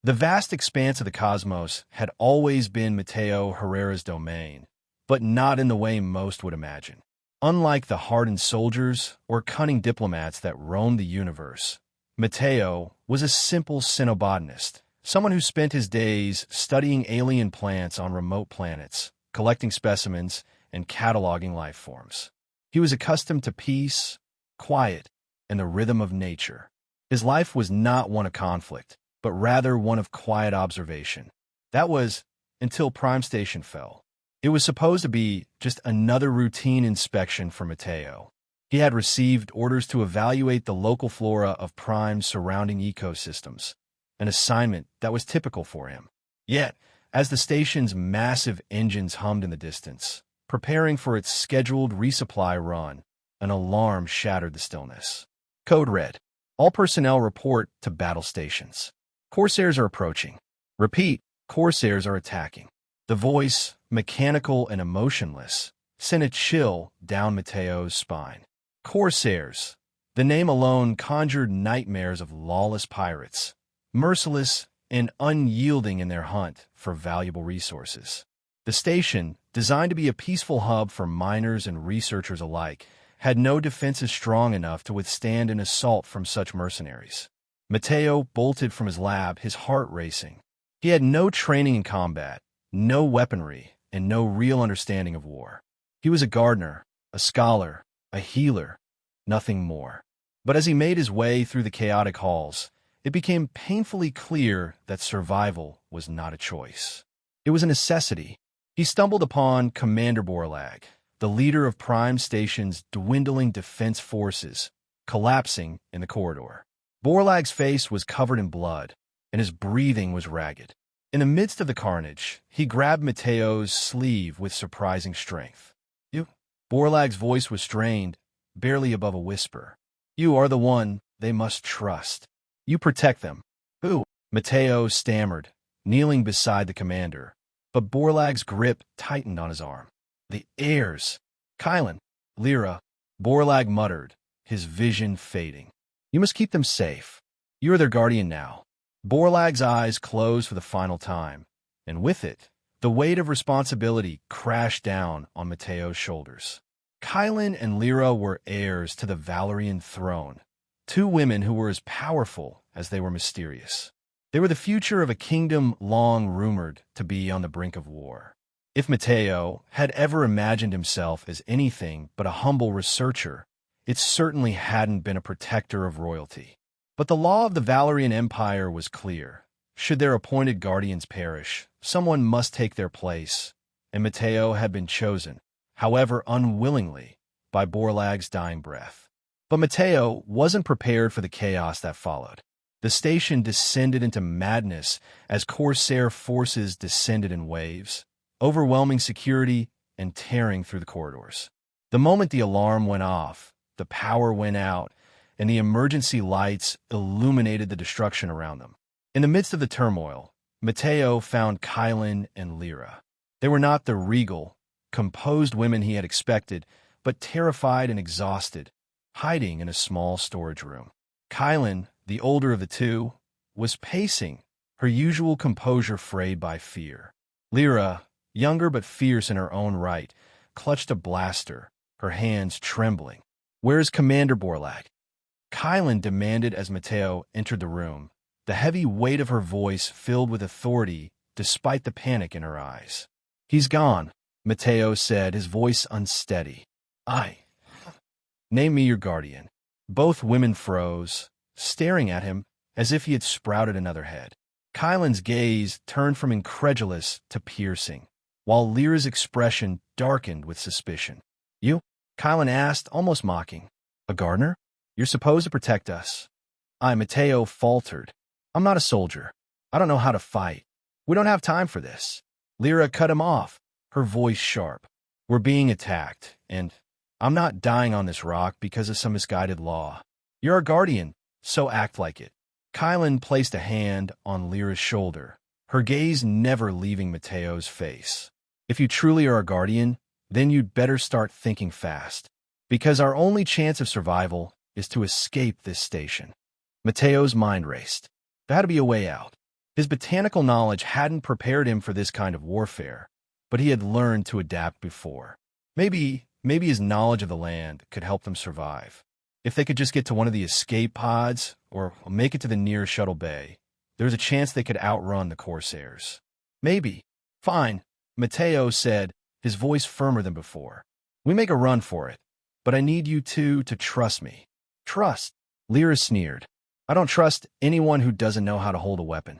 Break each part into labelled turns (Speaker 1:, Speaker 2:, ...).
Speaker 1: The vast expanse of the cosmos had always been Mateo Herrera's domain, but not in the way most would imagine. Unlike the hardened soldiers or cunning diplomats that roamed the universe, Mateo was a simple cenobotanist, someone who spent his days studying alien plants on remote planets, collecting specimens, and cataloging life forms. He was accustomed to peace, quiet, and the rhythm of nature. His life was not one of conflict, but rather one of quiet observation. That was until Prime Station fell. It was supposed to be just another routine inspection for Mateo. He had received orders to evaluate the local flora of Prime's surrounding ecosystems, an assignment that was typical for him. Yet, as the station's massive engines hummed in the distance, preparing for its scheduled resupply run, an alarm shattered the stillness. Code red. All personnel report to battle stations. Corsairs are approaching. Repeat, Corsairs are attacking. The voice, mechanical and emotionless, sent a chill down Mateo's spine. Corsairs. The name alone conjured nightmares of lawless pirates, merciless and unyielding in their hunt for valuable resources. The station, designed to be a peaceful hub for miners and researchers alike, had no defenses strong enough to withstand an assault from such mercenaries. Mateo bolted from his lab, his heart racing. He had no training in combat, no weaponry, and no real understanding of war. He was a gardener, a scholar, a healer, nothing more. But as he made his way through the chaotic halls, it became painfully clear that survival was not a choice. It was a necessity. He stumbled upon Commander Borlag, the leader of Prime Station's dwindling defense forces, collapsing in the corridor. Borlag's face was covered in blood, and his breathing was ragged. In the midst of the carnage, he grabbed Mateo's sleeve with surprising strength. "You?" Borlag's voice was strained, barely above a whisper. "You are the one they must trust. You protect them." "Who?" Mateo stammered, kneeling beside the commander, but Borlag's grip tightened on his arm. "The heirs. Kylan, Lyra," Borlag muttered, his vision fading. "You must keep them safe. You are their guardian now." Borlag's eyes closed for the final time, and with it, the weight of responsibility crashed down on Mateo's shoulders. Kylan and Lyra were heirs to the Valerian throne, two women who were as powerful as they were mysterious. They were the future of a kingdom long rumored to be on the brink of war. If Mateo had ever imagined himself as anything but a humble researcher, it certainly hadn't been a protector of royalty. But the law of the Valerian Empire was clear. Should their appointed guardians perish, someone must take their place, and Mateo had been chosen, however unwillingly, by Borlag's dying breath. But Mateo wasn't prepared for the chaos that followed. The station descended into madness as Corsair forces descended in waves, overwhelming security and tearing through the corridors. The moment the alarm went off, the power went out, and the emergency lights illuminated the destruction around them. In the midst of the turmoil, Mateo found Kylan and Lyra. They were not the regal, composed women he had expected, but terrified and exhausted, hiding in a small storage room. Kylan, the older of the two, was pacing, her usual composure frayed by fear. Lyra, younger but fierce in her own right, clutched a blaster, her hands trembling. "Where is Commander Borlag?" Kylan demanded as Mateo entered the room, the heavy weight of her voice filled with authority despite the panic in her eyes. "He's gone," Mateo said, his voice unsteady. "Name me your guardian." Both women froze, staring at him as if he had sprouted another head. Kylan's gaze turned from incredulous to piercing, while Lyra's expression darkened with suspicion. "You?" Kylan asked, almost mocking. "A gardener? You're supposed to protect us." Mateo faltered. "I'm not a soldier. I don't know how to fight. We don't have time for this." Lyra cut him off, her voice sharp. "We're being attacked, and I'm not dying on this rock because of some misguided law. You're our guardian, so act like it." Kylan placed a hand on Lyra's shoulder, her gaze never leaving Mateo's face. "If you truly are our guardian, then you'd better start thinking fast, because our only chance of survival is to escape this station." Mateo's mind raced. There had to be a way out. His botanical knowledge hadn't prepared him for this kind of warfare, but he had learned to adapt before. Maybe his knowledge of the land could help them survive. If they could just get to one of the escape pods or make it to the nearest shuttle bay, there was a chance they could outrun the Corsairs. Maybe. Fine, Matteo said, his voice firmer than before. We make a run for it, but I need you two to trust me. Trust? Lyra sneered. I don't trust anyone who doesn't know how to hold a weapon.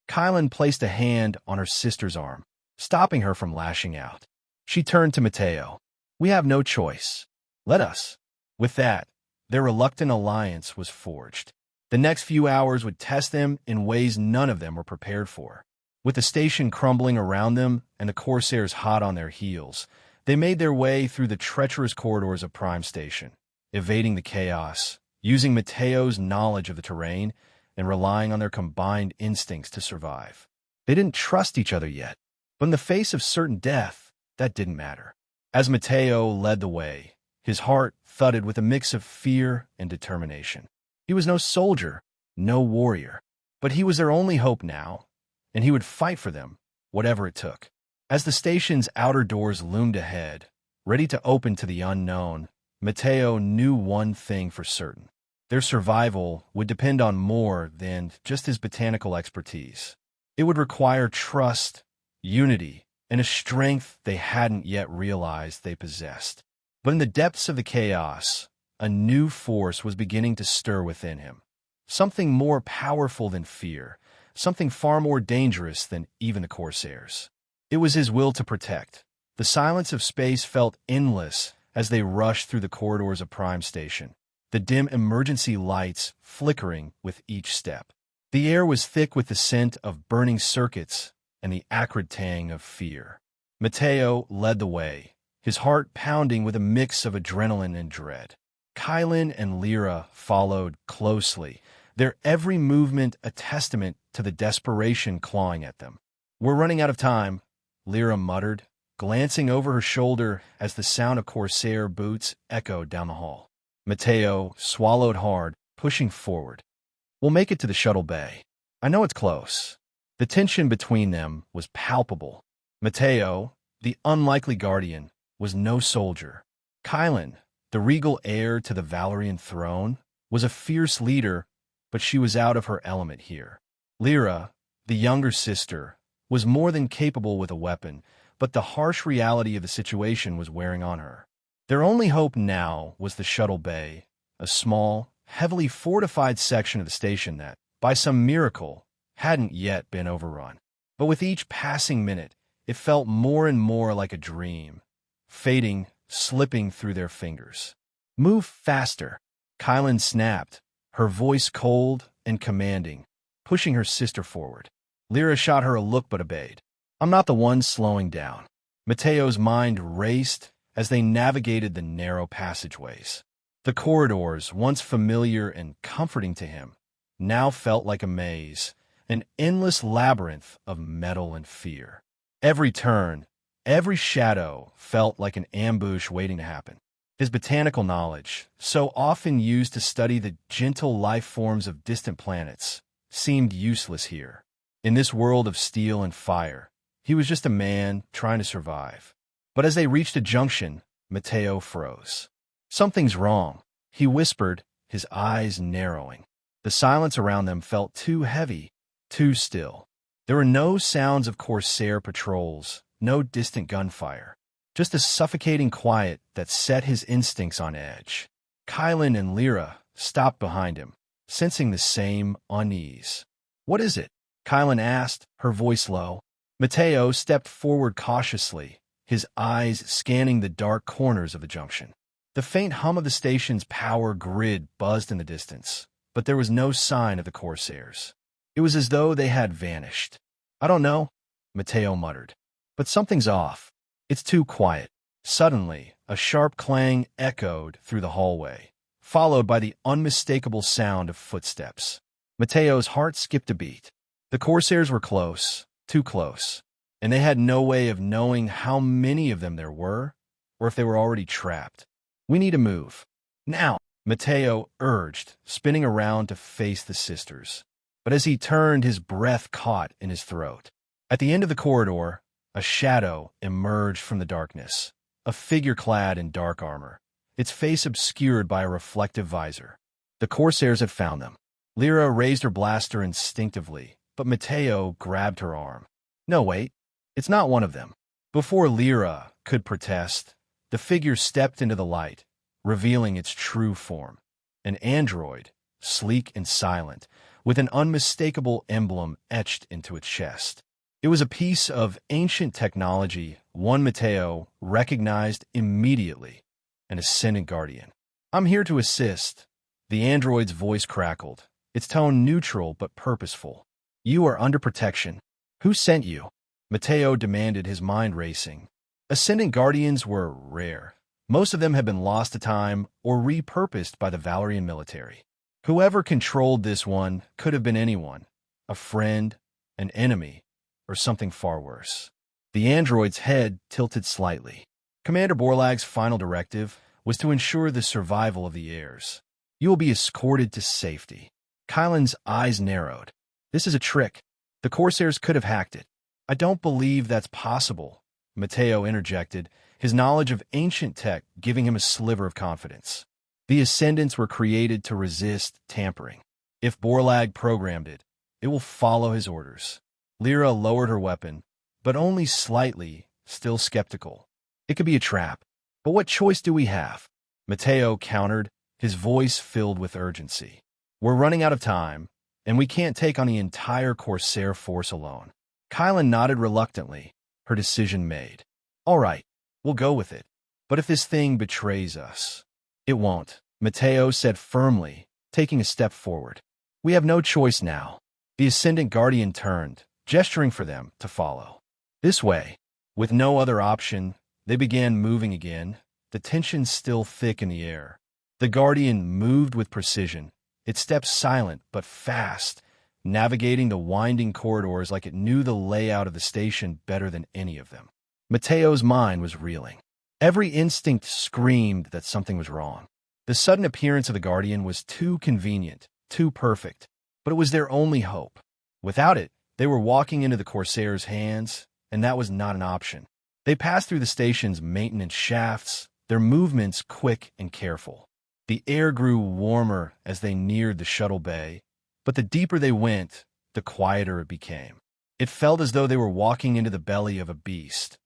Speaker 1: Kylan placed a hand on her sister's arm, stopping her from lashing out. She turned to Matteo. We have no choice. Let us. With that, their reluctant alliance was forged. The next few hours would test them in ways none of them were prepared for. With the station crumbling around them and the Corsairs hot on their heels, they made their way through the treacherous corridors of Prime Station, evading the chaos, using Matteo's knowledge of the terrain, and relying on their combined instincts to survive. They didn't trust each other yet, but in the face of certain death, that didn't matter. As Matteo led the way, his heart thudded with a mix of fear and determination. He was no soldier, no warrior, but he was their only hope now, and he would fight for them, whatever it took. As the station's outer doors loomed ahead, ready to open to the unknown, Matteo knew one thing for certain. Their survival would depend on more than just his botanical expertise. It would require trust, unity, and a strength they hadn't yet realized they possessed. But in the depths of the chaos, a new force was beginning to stir within him. Something more powerful than fear, something far more dangerous than even the Corsairs. It was his will to protect. The silence of space felt endless as they rushed through the corridors of Prime Station, the dim emergency lights flickering with each step. The air was thick with the scent of burning circuits and the acrid tang of fear. Matteo led the way, his heart pounding with a mix of adrenaline and dread. Kylan and Lyra followed closely, their every movement a testament to the desperation clawing at them. We're running out of time, Lyra muttered, glancing over her shoulder as the sound of Corsair boots echoed down the hall. Matteo swallowed hard, pushing forward. We'll make it to the shuttle bay. I know it's close. The tension between them was palpable. Matteo, the unlikely guardian, was no soldier. Kylan, the regal heir to the Valerian throne, was a fierce leader, but she was out of her element here. Lyra, the younger sister, was more than capable with a weapon, but the harsh reality of the situation was wearing on her. Their only hope now was the shuttle bay, a small, heavily fortified section of the station that, by some miracle, hadn't yet been overrun. But with each passing minute, it felt more and more like a dream, fading, slipping through their fingers. Move faster, Kylan snapped, her voice cold and commanding, pushing her sister forward. Lyra shot her a look but obeyed. I'm not the one slowing down. Matteo's mind raced as they navigated the narrow passageways. The corridors, once familiar and comforting to him, now felt like a maze, an endless labyrinth of metal and fear. Every turn, every shadow felt like an ambush waiting to happen. His botanical knowledge, so often used to study the gentle life forms of distant planets, seemed useless here. In this world of steel and fire, he was just a man trying to survive. But as they reached a junction, Matteo froze. Something's wrong, he whispered, his eyes narrowing. The silence around them felt too heavy, too still. There were no sounds of Corsair patrols, no distant gunfire, just a suffocating quiet that set his instincts on edge. Kylan and Lyra stopped behind him, sensing the same unease. What is it? Kylan asked, her voice low. Matteo stepped forward cautiously, his eyes scanning the dark corners of the junction. The faint hum of the station's power grid buzzed in the distance, but there was no sign of the Corsairs. It was as though they had vanished. I don't know, Matteo muttered, but something's off. It's too quiet. Suddenly, a sharp clang echoed through the hallway, followed by the unmistakable sound of footsteps. Matteo's heart skipped a beat. The Corsairs were close, too close, and they had no way of knowing how many of them there were, or if they were already trapped. We need to move. Now, Matteo urged, spinning around to face the sisters. but as he turned, his breath caught in his throat. At the end of the corridor, a shadow emerged from the darkness, a figure clad in dark armor, its face obscured by a reflective visor. The Corsairs had found them. Lyra raised her blaster instinctively, but Matteo grabbed her arm. "No, wait. It's not one of them." Before Lyra could protest, the figure stepped into the light, revealing its true form. An android, sleek and silent, with an unmistakable emblem etched into its chest. It was a piece of ancient technology, one Matteo recognized immediately, an Ascendant Guardian. "I'm here to assist." The android's voice crackled, its tone neutral but purposeful. "You are under protection." "Who sent you?" Matteo demanded, his mind racing. Ascendant Guardians were rare. Most of them had been lost to time or repurposed by the Valerian military. Whoever controlled this one could have been anyone, a friend, an enemy, or something far worse. The android's head tilted slightly. Commander Borlag's final directive was to ensure the survival of the heirs. "You will be escorted to safety." Kylan's eyes narrowed. "This is a trick. The Corsairs could have hacked it." "I don't believe that's possible," Matteo interjected, his knowledge of ancient tech giving him a sliver of confidence. "The Ascendants were created to resist tampering. If Borlag programmed it, it will follow his orders." Lyra lowered her weapon, but only slightly, still skeptical. "It could be a trap. But what choice do we have?" Matteo countered, his voice filled with urgency. "We're running out of time, and we can't take on the entire Corsair force alone." Kylan nodded reluctantly, her decision made. "All right, we'll go with it. But if this thing betrays us—" "It won't," Matteo said firmly, taking a step forward. "We have no choice now." The Ascendant Guardian turned, gesturing for them to follow. "This way." With no other option, they began moving again, the tension still thick in the air. The Guardian moved with precision, its steps silent but fast, navigating the winding corridors like it knew the layout of the station better than any of them. Matteo's mind was reeling. Every instinct screamed that something was wrong. The sudden appearance of the Guardian was too convenient, too perfect, but it was their only hope. Without it, they were walking into the Corsairs' hands, and that was not an option. They passed through the station's maintenance shafts, their movements quick and careful. The air grew warmer as they neared the shuttle bay, but the deeper they went, the quieter it became. It felt as though they were walking into the belly of a beast,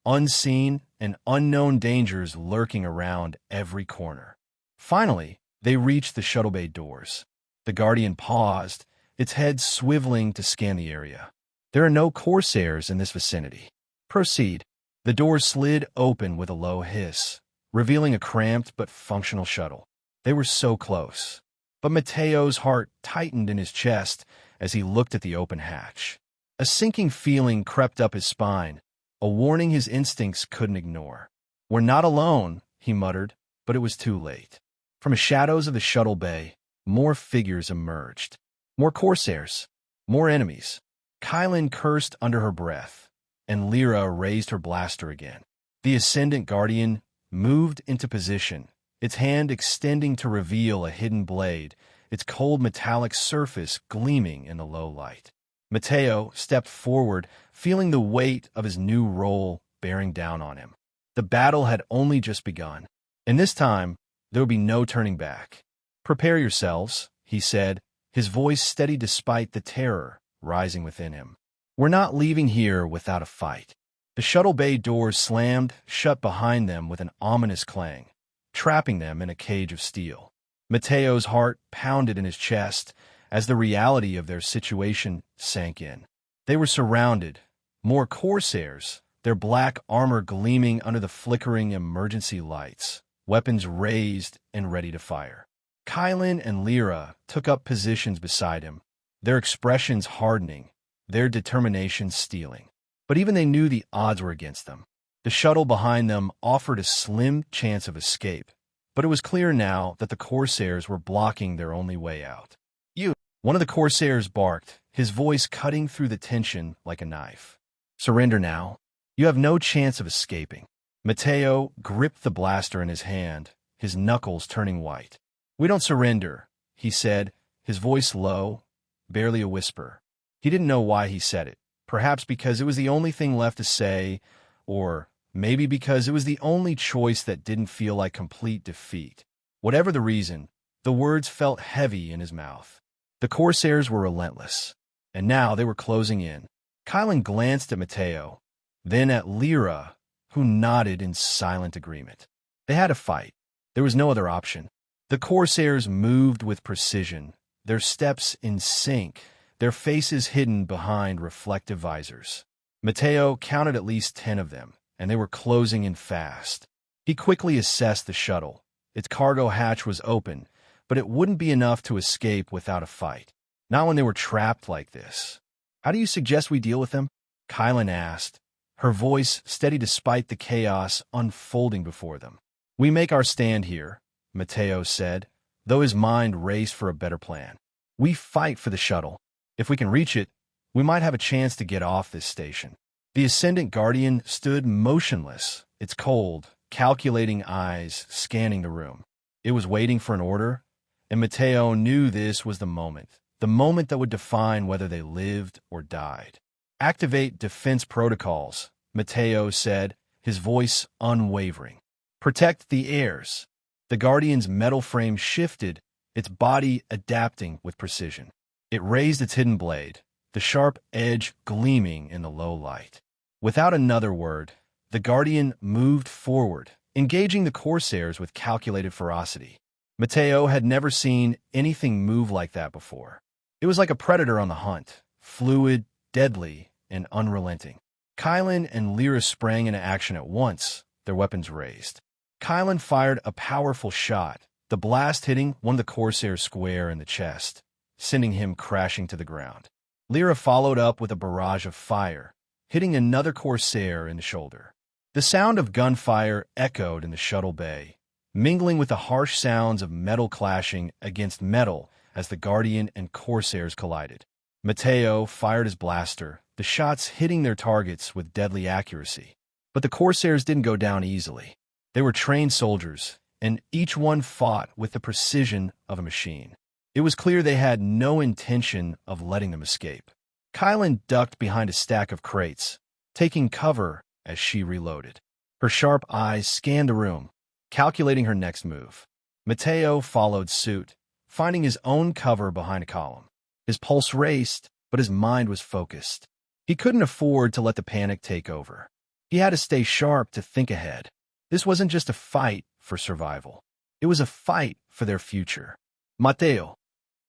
Speaker 1: unseen and unknown dangers lurking around every corner. Finally, they reached the shuttle bay doors. The Guardian paused, its head swiveling to scan the area. "There are no Corsairs in this vicinity." "Proceed." The doors slid open with a low hiss, revealing a cramped but functional shuttle. They were so close. But Matteo's heart tightened in his chest as he looked at the open hatch. A sinking feeling crept up his spine, a warning his instincts couldn't ignore. "We're not alone," he muttered, but it was too late. From the shadows of the shuttle bay, more figures emerged. More Corsairs, more enemies. Kylan cursed under her breath, and Lyra raised her blaster again. The Ascendant Guardian moved into position, its hand extending to reveal a hidden blade, its cold metallic surface gleaming in the low light. Matteo stepped forward, feeling the weight of his new role bearing down on him. The battle had only just begun, and this time there would be no turning back. "Prepare yourselves," he said, his voice steady despite the terror rising within him. "We're not leaving here without a fight." The shuttle bay doors slammed shut behind them with an ominous clang, trapping them in a cage of steel. Matteo's heart pounded in his chest as the reality of their situation sank in. They were surrounded, more Corsairs, their black armor gleaming under the flickering emergency lights, weapons raised and ready to fire. Kylan and Lyra took up positions beside him, their expressions hardening, their determination steeling. But even they knew the odds were against them. The shuttle behind them offered a slim chance of escape, but it was clear now that the Corsairs were blocking their only way out. "You!" One of the Corsairs barked, his voice cutting through the tension like a knife. "Surrender now. You have no chance of escaping." Matteo gripped the blaster in his hand, his knuckles turning white. "We don't surrender," he said, his voice low, barely a whisper. He didn't know why he said it. Perhaps because it was the only thing left to say, or maybe because it was the only choice that didn't feel like complete defeat. Whatever the reason, the words felt heavy in his mouth. The Corsairs were relentless, and now they were closing in. Kylan glanced at Mateo, then at Lyra, who nodded in silent agreement. They had to fight. There was no other option. The Corsairs moved with precision, their steps in sync, their faces hidden behind reflective visors. Mateo counted at least 10 of them, and they were closing in fast. He quickly assessed the shuttle. Its cargo hatch was open, but it wouldn't be enough to escape without a fight. Not when they were trapped like this. "How do you suggest we deal with them?" Kylan asked, her voice steady despite the chaos unfolding before them. "We make our stand here," Mateo said, though his mind raced for a better plan. "We fight for the shuttle. If we can reach it, we might have a chance to get off this station." The Ascendant Guardian stood motionless, its cold, calculating eyes scanning the room. It was waiting for an order, and Mateo knew this was the moment that would define whether they lived or died. "Activate defense protocols," Mateo said, his voice unwavering. "Protect the heirs." The Guardian's metal frame shifted, its body adapting with precision. It raised its hidden blade, the sharp edge gleaming in the low light. Without another word, the Guardian moved forward, engaging the Corsairs with calculated ferocity. Mateo had never seen anything move like that before. It was like a predator on the hunt, fluid, deadly, and unrelenting. Kylan and Lyra sprang into action at once, their weapons raised. Kylan fired a powerful shot, the blast hitting one of the Corsairs square in the chest, sending him crashing to the ground. Lyra followed up with a barrage of fire, hitting another Corsair in the shoulder. The sound of gunfire echoed in the shuttle bay, mingling with the harsh sounds of metal clashing against metal as the Guardian and Corsairs collided. Mateo fired his blaster, the shots hitting their targets with deadly accuracy. But the Corsairs didn't go down easily. They were trained soldiers, and each one fought with the precision of a machine. It was clear they had no intention of letting them escape. Kylan ducked behind a stack of crates, taking cover as she reloaded. Her sharp eyes scanned the room, calculating her next move. Mateo followed suit, finding his own cover behind a column. His pulse raced, but his mind was focused. He couldn't afford to let the panic take over. He had to stay sharp to think ahead. This wasn't just a fight for survival. It was a fight for their future. "Mateo,"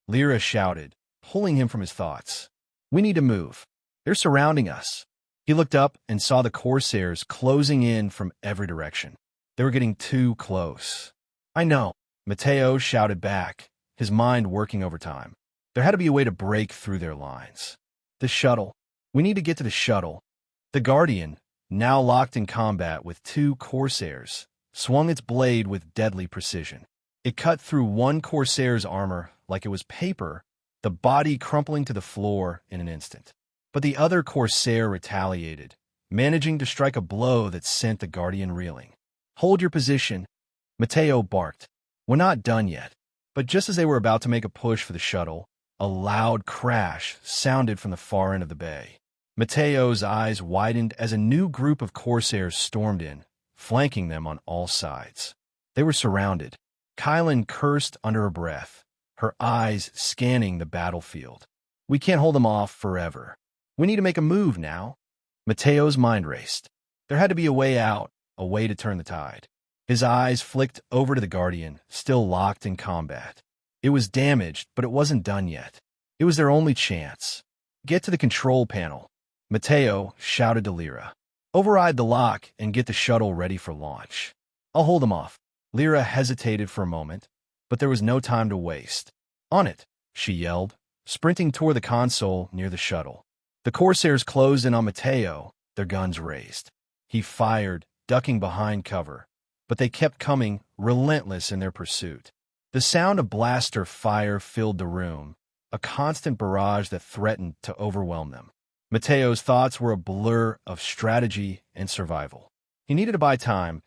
Speaker 1: Lyra shouted, pulling him from his thoughts. "We need to move. They're surrounding us." He looked up and saw the Corsairs closing in from every direction. They were getting too close. "I know," Mateo shouted back, his mind working overtime. There had to be a way to break through their lines. "The shuttle. We need to get to the shuttle." The Guardian, now locked in combat with 2 Corsairs, swung its blade with deadly precision. It cut through one Corsair's armor like it was paper, the body crumpling to the floor in an instant. But the other Corsair retaliated, managing to strike a blow that sent the Guardian reeling. "Hold your position," Mateo barked. "We're not done yet." But just as they were about to make a push for the shuttle, a loud crash sounded from the far end of the bay. Mateo's eyes widened as a new group of Corsairs stormed in, flanking them on all sides. They were surrounded. Kylan cursed under her breath, her eyes scanning the battlefield. "We can't hold them off forever. We need to make a move now." Mateo's mind raced. There had to be a way out, a way to turn the tide. His eyes flicked over to the Guardian, still locked in combat. It was damaged, but it wasn't done yet. It was their only chance. "Get to the control panel," Mateo shouted to Lyra. "Override the lock and get the shuttle ready for launch. I'll hold them off." Lyra hesitated for a moment, but there was no time to waste. "On it," she yelled, sprinting toward the console near the shuttle. The Corsairs closed in on Mateo, their guns raised. He fired, ducking behind cover, but they kept coming, relentless in their pursuit. The sound of blaster fire filled the room, a constant barrage that threatened to overwhelm them. Mateo's thoughts were a blur of strategy and survival. He needed to buy time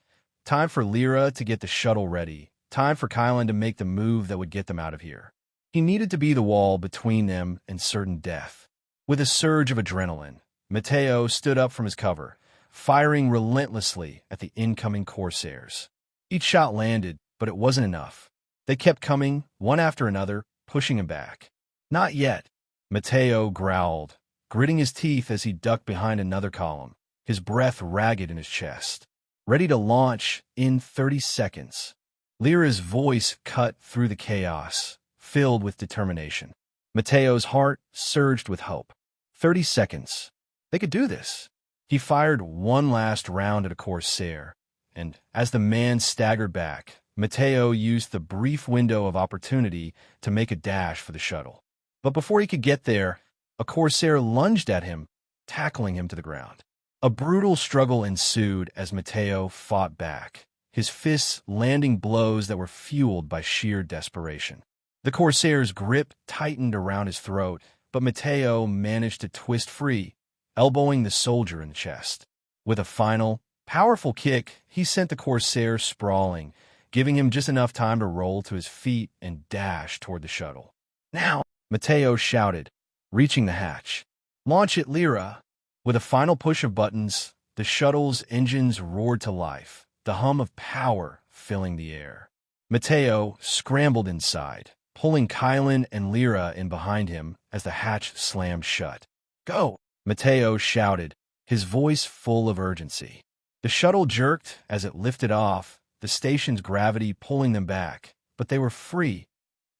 Speaker 1: for Lyra to get the shuttle ready, time for Kylan to make the move that would get them out of here. He needed to be the wall between them and certain death. With a surge of adrenaline, Matteo stood up from his cover, firing relentlessly at the incoming corsairs. Each shot landed, but it wasn't enough. They kept coming, one after another, pushing him back. Not yet, Matteo growled, gritting his teeth as he ducked behind another column, his breath ragged in his chest. Ready to launch in 30 seconds. Lyra's voice cut through the chaos, filled with determination. Matteo's heart surged with hope. 30 seconds. They could do this. He fired one last round at a corsair, and as the man staggered back, Matteo used the brief window of opportunity to make a dash for the shuttle. But before he could get there, a corsair lunged at him, tackling him to the ground. A brutal struggle ensued as Matteo fought back, his fists landing blows that were fueled by sheer desperation. The corsair's grip tightened around his throat, but Matteo managed to twist free, elbowing the soldier in the chest. With a final, powerful kick, he sent the corsair sprawling, giving him just enough time to roll to his feet and dash toward the shuttle. Now, Matteo shouted, reaching the hatch. Launch it, Lyra! With a final push of buttons, the shuttle's engines roared to life, the hum of power filling the air. Matteo scrambled inside, pulling Kylan and Lyra in behind him as the hatch slammed shut. Go! Matteo shouted, his voice full of urgency. The shuttle jerked as it lifted off, the station's gravity pulling them back, but they were free,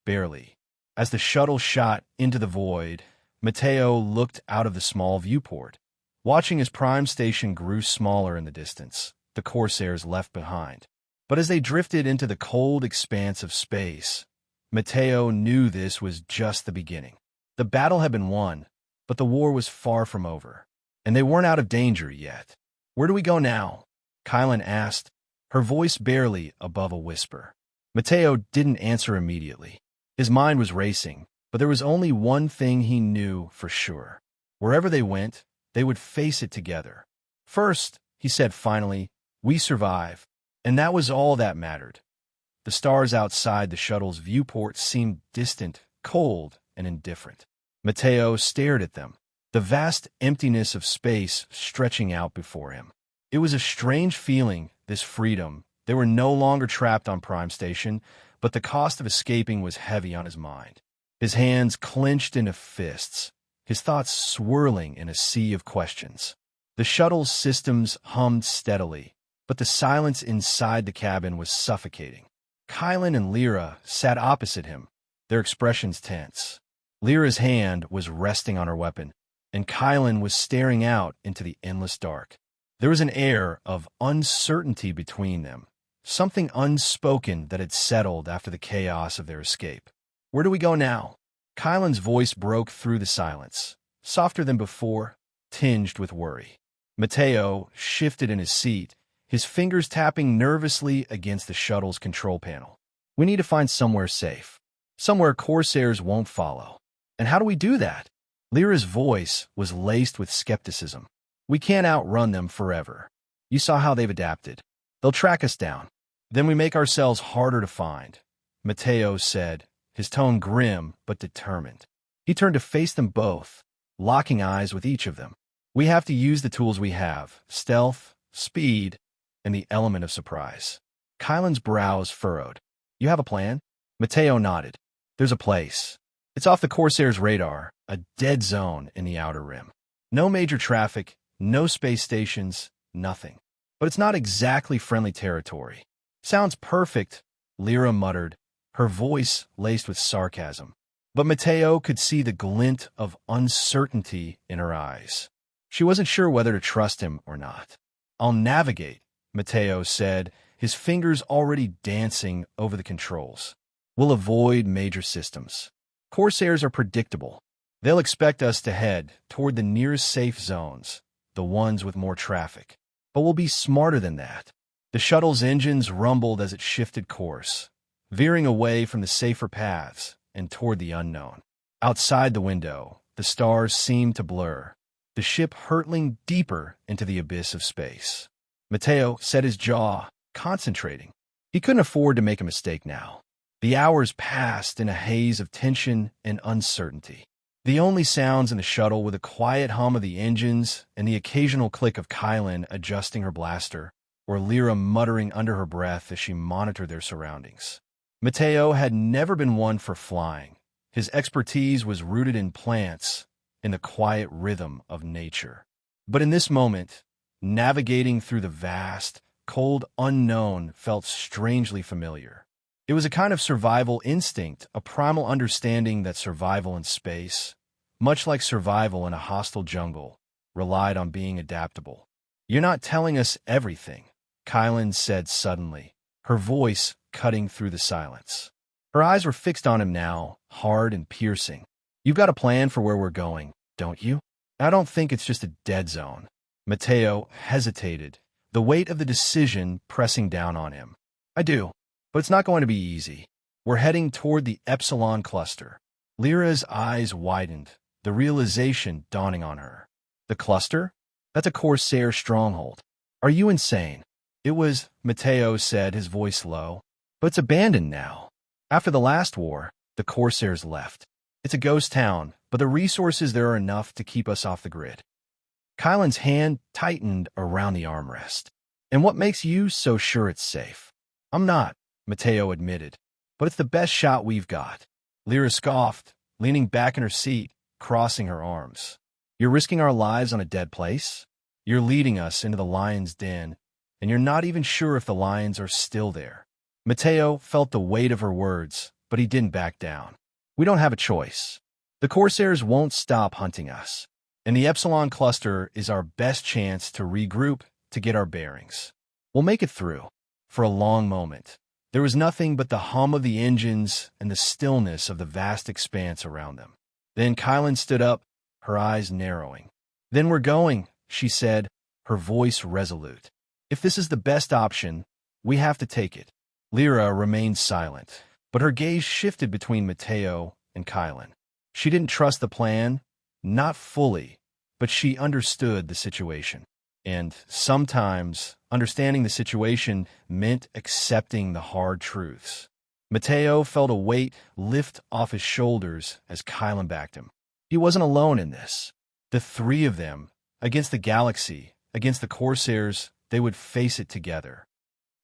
Speaker 1: barely. As the shuttle shot into the void, Matteo looked out of the small viewport, watching as Prime Station grew smaller in the distance, the corsairs left behind. But as they drifted into the cold expanse of space, Matteo knew this was just the beginning. The battle had been won, but the war was far from over, and they weren't out of danger yet. Where do we go now? Kylan asked, her voice barely above a whisper. Matteo didn't answer immediately. His mind was racing, but there was only one thing he knew for sure. Wherever they went, they would face it together. First, he said finally, we survive, and that was all that mattered. The stars outside the shuttle's viewport seemed distant, cold, and indifferent. Matteo stared at them, the vast emptiness of space stretching out before him. It was a strange feeling, this freedom. They were no longer trapped on Prime Station, but the cost of escaping was heavy on his mind. His hands clenched into fists, his thoughts swirling in a sea of questions. The shuttle's systems hummed steadily, but the silence inside the cabin was suffocating. Kylan and Lyra sat opposite him, their expressions tense. Lyra's hand was resting on her weapon, and Kylan was staring out into the endless dark. There was an air of uncertainty between them, something unspoken that had settled after the chaos of their escape. Where do we go now? Kylan's voice broke through the silence, softer than before, tinged with worry. Matteo shifted in his seat, his fingers tapping nervously against the shuttle's control panel. We need to find somewhere safe, somewhere corsairs won't follow. And how do we do that? Lyra's voice was laced with skepticism. We can't outrun them forever. You saw how they've adapted. They'll track us down. Then we make ourselves harder to find, Matteo said, his tone grim but determined. He turned to face them both, locking eyes with each of them. We have to use the tools we have, stealth, speed, and the element of surprise. Kylan's brows furrowed. You have a plan? Matteo nodded. There's a place. It's off the Corsair's radar, a dead zone in the outer rim. No major traffic, no space stations, nothing. But it's not exactly friendly territory. Sounds perfect, Lyra muttered, her voice laced with sarcasm. But Matteo could see the glint of uncertainty in her eyes. She wasn't sure whether to trust him or not. I'll navigate, Matteo said, his fingers already dancing over the controls. We'll avoid major systems. Corsairs are predictable. They'll expect us to head toward the nearest safe zones, the ones with more traffic. But we'll be smarter than that. The shuttle's engines rumbled as it shifted course, veering away from the safer paths and toward the unknown. Outside the window, the stars seemed to blur, the ship hurtling deeper into the abyss of space. Matteo set his jaw, concentrating. He couldn't afford to make a mistake now. The hours passed in a haze of tension and uncertainty. The only sounds in the shuttle were the quiet hum of the engines and the occasional click of Kylan adjusting her blaster, or Lyra muttering under her breath as she monitored their surroundings. Mateo had never been one for flying. His expertise was rooted in plants, in the quiet rhythm of nature. But in this moment, navigating through the vast, cold unknown felt strangely familiar. It was a kind of survival instinct, a primal understanding that survival in space, much like survival in a hostile jungle, relied on being adaptable. "You're not telling us everything," Kylan said suddenly, her voice cutting through the silence. Her eyes were fixed on him now, hard and piercing. "You've got a plan for where we're going, don't you? I don't think it's just a dead zone." Mateo hesitated, the weight of the decision pressing down on him. "I do. But it's not going to be easy. We're heading toward the Epsilon cluster." Lyra's eyes widened, the realization dawning on her. "The cluster? That's a Corsair stronghold. Are you insane?" "It was," Mateo said, his voice low. "But it's abandoned now. After the last war, the Corsairs left. It's a ghost town, but the resources there are enough to keep us off the grid." Kylan's hand tightened around the armrest. "And what makes you so sure it's safe?" "I'm not," Mateo admitted, "but it's the best shot we've got." Lyra scoffed, leaning back in her seat, crossing her arms. "You're risking our lives on a dead place? You're leading us into the lion's den, and you're not even sure if the lions are still there." Mateo felt the weight of her words, but he didn't back down. "We don't have a choice. The Corsairs won't stop hunting us, and the Epsilon cluster is our best chance to regroup, to get our bearings. We'll make it through." For a long moment, there was nothing but the hum of the engines and the stillness of the vast expanse around them. Then Kylan stood up, her eyes narrowing. "Then we're going," she said, her voice resolute. "If this is the best option, we have to take it." Lyra remained silent, but her gaze shifted between Mateo and Kylan. She didn't trust the plan, not fully, but she understood the situation. And sometimes, understanding the situation meant accepting the hard truths. Mateo felt a weight lift off his shoulders as Kylan backed him. He wasn't alone in this. The three of them, against the galaxy, against the Corsairs, they would face it together.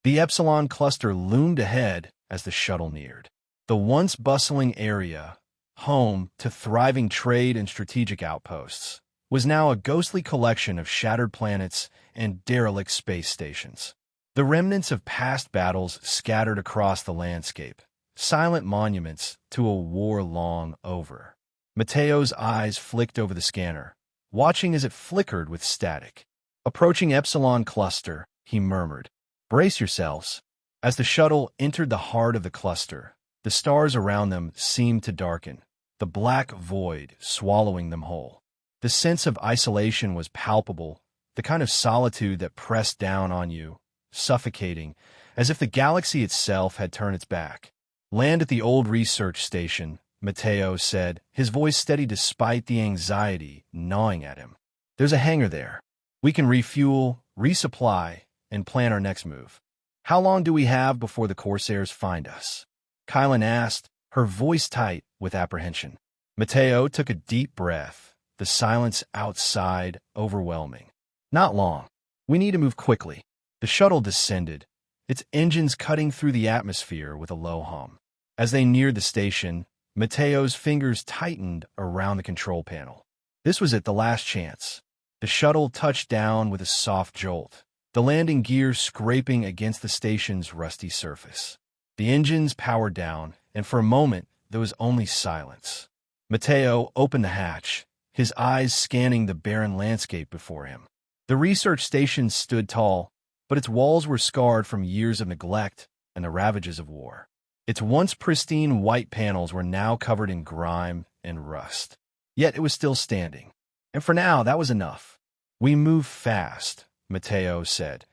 Speaker 1: The Epsilon cluster loomed ahead as the shuttle neared. The once bustling area, home to thriving trade and strategic outposts, was now a ghostly collection of shattered planets and derelict space stations. The remnants of past battles scattered across the landscape, silent monuments to a war long over. Mateo's eyes flicked over the scanner, watching as it flickered with static. "Approaching Epsilon cluster," he murmured. "Brace yourselves." As the shuttle entered the heart of the cluster, the stars around them seemed to darken, the black void swallowing them whole. The sense of isolation was palpable, the kind of solitude that pressed down on you, suffocating, as if the galaxy itself had turned its back. "Land at the old research station," Mateo said, his voice steady despite the anxiety gnawing at him. "There's a hangar there. We can refuel, resupply, and plan our next move." "How long do we have before the Corsairs find us?" Kylan asked, her voice tight with apprehension. Mateo took a deep breath, the silence outside overwhelming. "Not long. We need to move quickly." The shuttle descended, its engines cutting through the atmosphere with a low hum. As they neared the station, Mateo's fingers tightened around the control panel. This was it, the last chance. The shuttle touched down with a soft jolt, the landing gear scraping against the station's rusty surface. The engines powered down, and for a moment there was only silence. Mateo opened the hatch, his eyes scanning the barren landscape before him. The research station stood tall, but its walls were scarred from years of neglect and the ravages of war. Its once pristine white panels were now covered in grime and rust. Yet it was still standing. And for now, that was enough. "We move fast," Mateo said.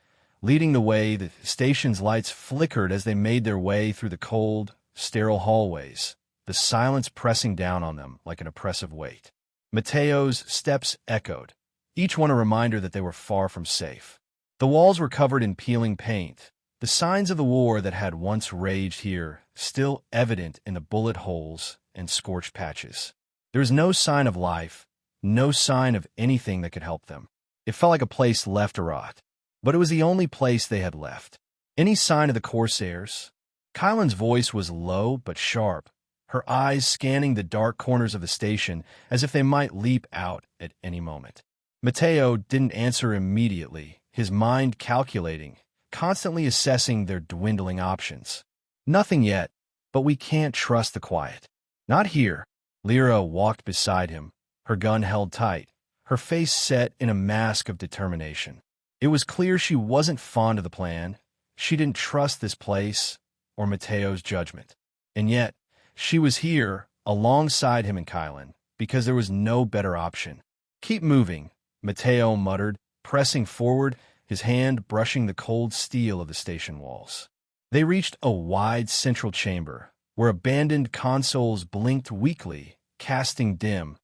Speaker 1: Leading the way, the station's lights flickered as they made their way through the cold, sterile hallways, the silence pressing down on them like an oppressive weight. Mateo's steps echoed, each one a reminder that they were far from safe. The walls were covered in peeling paint, the signs of the war that had once raged here, still evident in the bullet holes and scorched patches. There was no sign of life, no sign of anything that could help them. It felt like a place left to rot. But it was the only place they had left. Any sign of the Corsairs? Kylan's voice was low but sharp, her eyes scanning the dark corners of the station as if they might leap out at any moment. Matteo didn't answer immediately, his mind calculating, constantly assessing their dwindling options. Nothing yet, but we can't trust the quiet. Not here. Lyra walked beside him, her gun held tight, her face set in a mask of determination. It was clear she wasn't fond of the plan. She didn't trust this place or Matteo's judgment. And yet, she was here, alongside him and Kylan, because there was no better option. "Keep moving," Matteo muttered, pressing forward, his hand brushing the cold steel of the station walls. They reached a wide central chamber, where abandoned consoles blinked weakly, casting dim,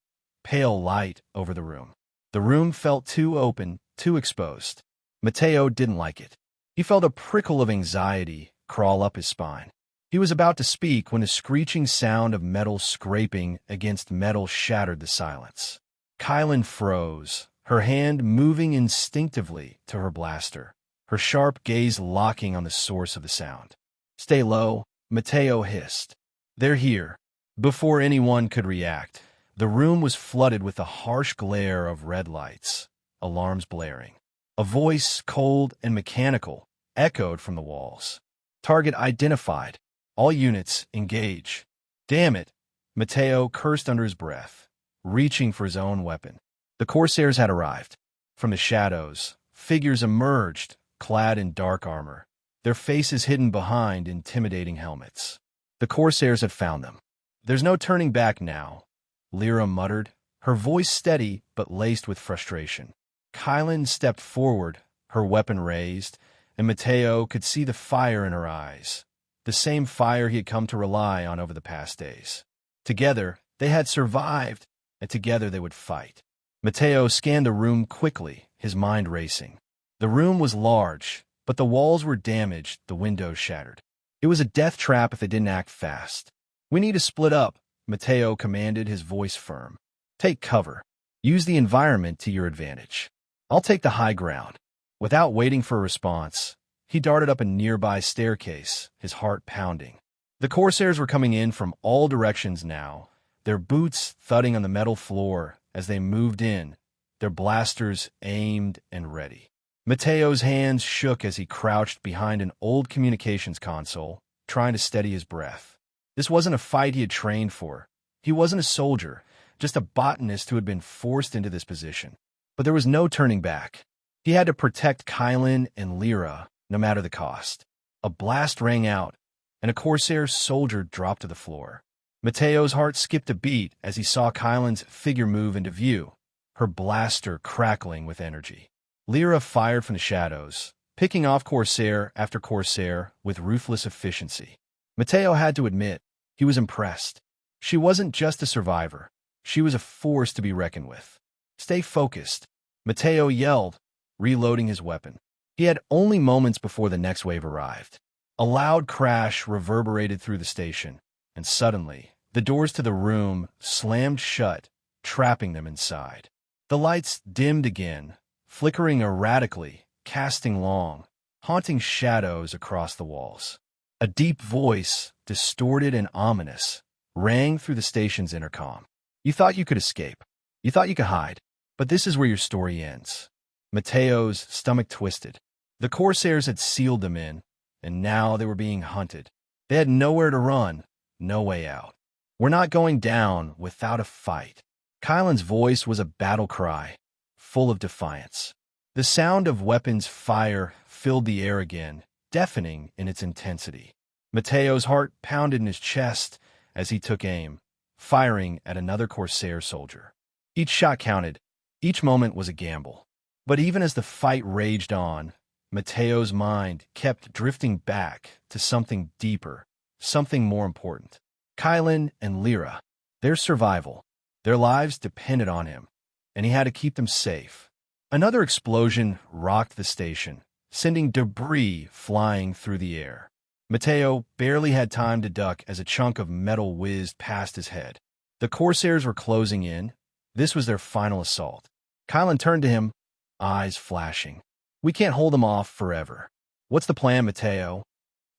Speaker 1: pale light over the room. The room felt too open, too exposed. Matteo didn't like it. He felt a prickle of anxiety crawl up his spine. He was about to speak when a screeching sound of metal scraping against metal shattered the silence. Kylan froze, her hand moving instinctively to her blaster, her sharp gaze locking on the source of the sound. "Stay low," Matteo hissed. "They're here." Before anyone could react, the room was flooded with the harsh glare of red lights, alarms blaring. A voice, cold and mechanical, echoed from the walls. "Target identified. All units, engage." "Damn it," Matteo cursed under his breath, reaching for his own weapon. The Corsairs had arrived. From the shadows, figures emerged, clad in dark armor, their faces hidden behind intimidating helmets. The Corsairs had found them. "There's no turning back now," Lyra muttered, her voice steady but laced with frustration. Kylan stepped forward, her weapon raised, and Matteo could see the fire in her eyes, the same fire he had come to rely on over the past days. Together, they had survived, and together they would fight. Matteo scanned the room quickly, his mind racing. The room was large, but the walls were damaged, the windows shattered. It was a death trap if they didn't act fast. "We need to split up," Matteo commanded, his voice firm. "Take cover. Use the environment to your advantage. I'll take the high ground." Without waiting for a response, he darted up a nearby staircase, his heart pounding. The Corsairs were coming in from all directions now, their boots thudding on the metal floor as they moved in, their blasters aimed and ready. Matteo's hands shook as he crouched behind an old communications console, trying to steady his breath. This wasn't a fight he had trained for. He wasn't a soldier, just a botanist who had been forced into this position. But there was no turning back. He had to protect Kylan and Lyra, no matter the cost. A blast rang out, and a Corsair soldier dropped to the floor. Matteo's heart skipped a beat as he saw Kylan's figure move into view, her blaster crackling with energy. Lyra fired from the shadows, picking off Corsair after Corsair with ruthless efficiency. Matteo had to admit, he was impressed. She wasn't just a survivor. She was a force to be reckoned with. "Stay focused," Matteo yelled, reloading his weapon. He had only moments before the next wave arrived. A loud crash reverberated through the station, and suddenly, the doors to the room slammed shut, trapping them inside. The lights dimmed again, flickering erratically, casting long, haunting shadows across the walls. A deep voice, distorted and ominous, rang through the station's intercom. "You thought you could escape. You thought you could hide. But this is where your story ends." Matteo's stomach twisted. The Corsairs had sealed them in, and now they were being hunted. They had nowhere to run, no way out. "We're not going down without a fight." Kylan's voice was a battle cry, full of defiance. The sound of weapons fire filled the air again, deafening in its intensity. Matteo's heart pounded in his chest as he took aim, firing at another Corsair soldier. Each shot counted. Each moment was a gamble. But even as the fight raged on, Matteo's mind kept drifting back to something deeper, something more important. Kylan and Lyra, their survival, their lives depended on him, and he had to keep them safe. Another explosion rocked the station, sending debris flying through the air. Mateo barely had time to duck as a chunk of metal whizzed past his head. The Corsairs were closing in. This was their final assault. Kylan turned to him, eyes flashing. "We can't hold them off forever. What's the plan, Mateo?"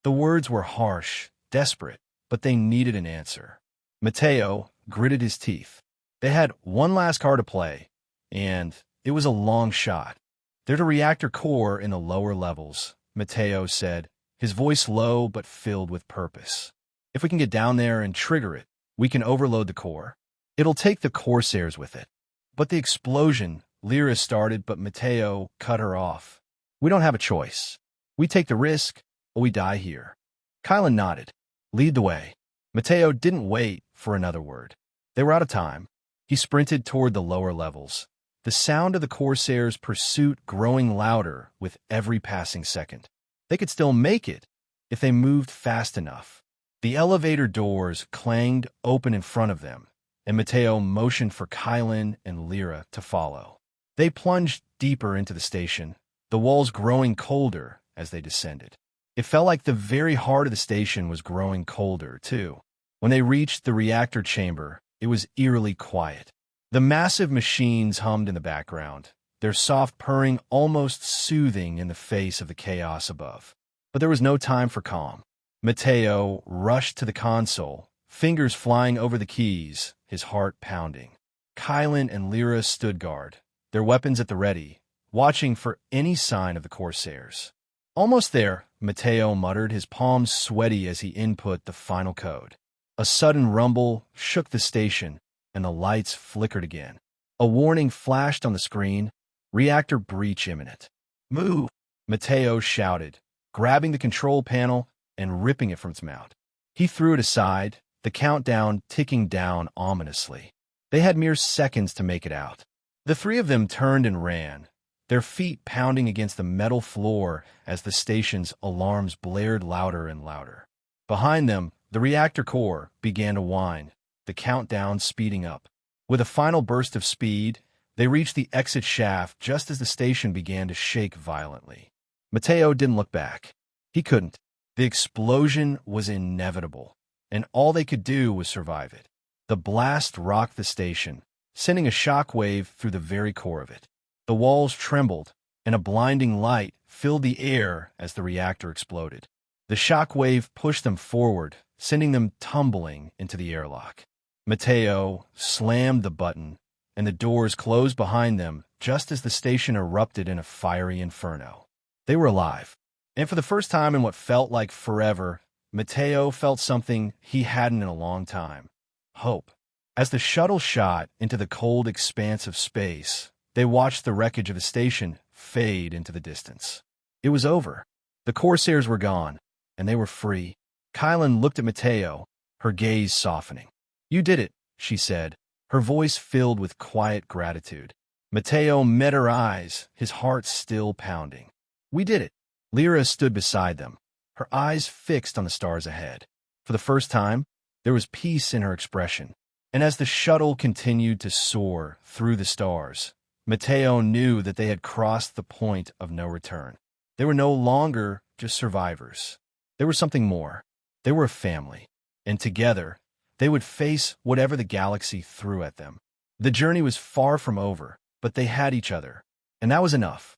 Speaker 1: The words were harsh, desperate, but they needed an answer. Mateo gritted his teeth. They had one last card to play, and it was a long shot. "There's a reactor core in the lower levels," Mateo said, his voice low but filled with purpose. "If we can get down there and trigger it, we can overload the core. It'll take the Corsairs with it." But the explosion, Lyra started, but Mateo cut her off. "We don't have a choice. We take the risk, or we die here." Kylan nodded. "Lead the way." Mateo didn't wait for another word. They were out of time. He sprinted toward the lower levels, the sound of the Corsairs' pursuit growing louder with every passing second. They could still make it if they moved fast enough. The elevator doors clanged open in front of them, and Mateo motioned for Kylan and Lyra to follow. They plunged deeper into the station, the walls growing colder as they descended. It felt like the very heart of the station was growing colder, too. When they reached the reactor chamber, it was eerily quiet. The massive machines hummed in the background, their soft purring almost soothing in the face of the chaos above. But there was no time for calm. Mateo rushed to the console, fingers flying over the keys, his heart pounding. Kylan and Lyra stood guard, their weapons at the ready, watching for any sign of the Corsairs. "Almost there," Mateo muttered, his palms sweaty as he input the final code. A sudden rumble shook the station, and the lights flickered again. A warning flashed on the screen, "Reactor breach imminent." "Move!" Mateo shouted, grabbing the control panel and ripping it from its mount. He threw it aside, the countdown ticking down ominously. They had mere seconds to make it out. The three of them turned and ran, their feet pounding against the metal floor as the station's alarms blared louder and louder. Behind them, the reactor core began to whine, the countdown speeding up. With a final burst of speed, they reached the exit shaft just as the station began to shake violently. Mateo didn't look back. He couldn't. The explosion was inevitable, and all they could do was survive it. The blast rocked the station, sending a shockwave through the very core of it. The walls trembled, and a blinding light filled the air as the reactor exploded. The shockwave pushed them forward, sending them tumbling into the airlock. Mateo slammed the button, and the doors closed behind them just as the station erupted in a fiery inferno. They were alive, and for the first time in what felt like forever, Mateo felt something he hadn't in a long time: hope. As the shuttle shot into the cold expanse of space, they watched the wreckage of the station fade into the distance. It was over. The Corsairs were gone, and they were free. Kylan looked at Mateo, her gaze softening. "You did it," she said, her voice filled with quiet gratitude. Mateo met her eyes, his heart still pounding. "We did it." Lyra stood beside them, her eyes fixed on the stars ahead. For the first time, there was peace in her expression, and as the shuttle continued to soar through the stars, Mateo knew that they had crossed the point of no return. They were no longer just survivors. They were something more. They were a family, and together, they would face whatever the galaxy threw at them. The journey was far from over, but they had each other, and that was enough.